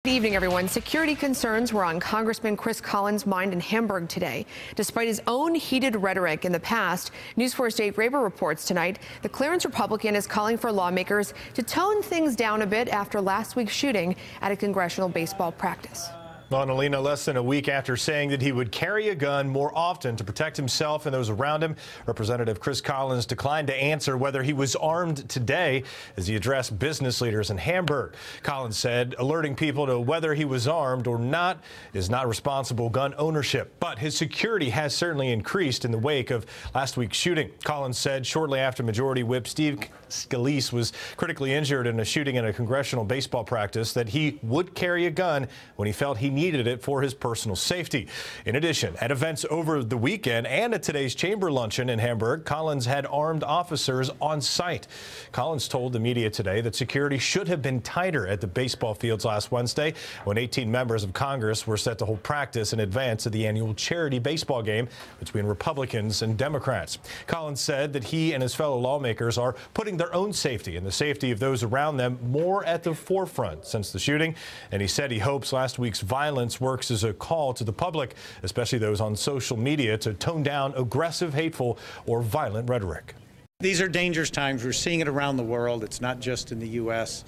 Good evening, everyone. Security concerns were on Congressman Chris Collins' mind in Hamburg today. Despite his own heated rhetoric in the past, News 4's Dave Graber reports tonight the Clarence Republican is calling for lawmakers to tone things down a bit after last week's shooting at a congressional baseball practice. Well, Alina, less than a week after saying that he would carry a gun more often to protect himself and those around him, Representative Chris Collins declined to answer whether he was armed today as he addressed business leaders in Hamburg. Collins said alerting people to whether he was armed or not is not responsible gun ownership. But his security has certainly increased in the wake of last week's shooting. Collins said shortly after Majority Whip Steve Scalise was critically injured in a shooting at a congressional baseball practice that he would carry a gun when he felt he needed it for his personal safety. In addition, at events over the weekend and at today's chamber luncheon in Hamburg, Collins had armed officers on site. Collins told the media today that security should have been tighter at the baseball fields last Wednesday when 18 members of Congress were set to hold practice in advance of the annual charity baseball game between Republicans and Democrats. Collins said that he and his fellow lawmakers are putting their own safety and the safety of those around them more at the forefront since the shooting, and he said he hopes last week's violence works as a call to the public, especially those on social media, to tone down aggressive, hateful, or violent rhetoric. These are dangerous times. We're seeing it around the world. It's not just in the U.S.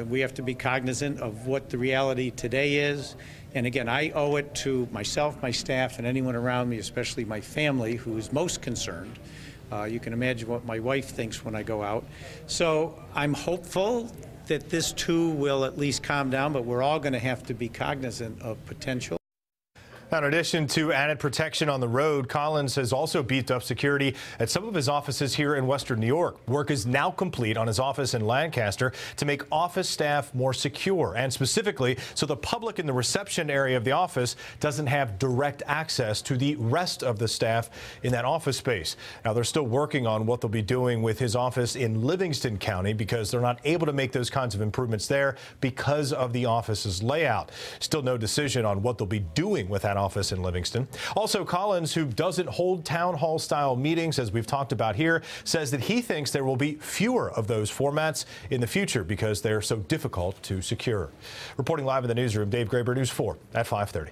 We have to be cognizant of what the reality today is. And again, I owe it to myself, my staff, and anyone around me, especially my family, who is most concerned. You can imagine what my wife thinks when I go out. So I'm hopeful that this too will at least calm down, but we're all going to have to be cognizant of potential. In addition to added protection on the road, Collins has also beefed up security at some of his offices here in Western New York. Work is now complete on his office in Lancaster to make office staff more secure, and specifically so the public in the reception area of the office doesn't have direct access to the rest of the staff in that office space. Now, they're still working on what they'll be doing with his office in Livingston County because they're not able to make those kinds of improvements there because of the office's layout. Still no decision on what they'll be doing with that office in Livingston. Also, Collins, who doesn't hold town hall style meetings, as we've talked about here, says that he thinks there will be fewer of those formats in the future because they're so difficult to secure. Reporting live in the newsroom, Dave Graber, News 4 at 5:30.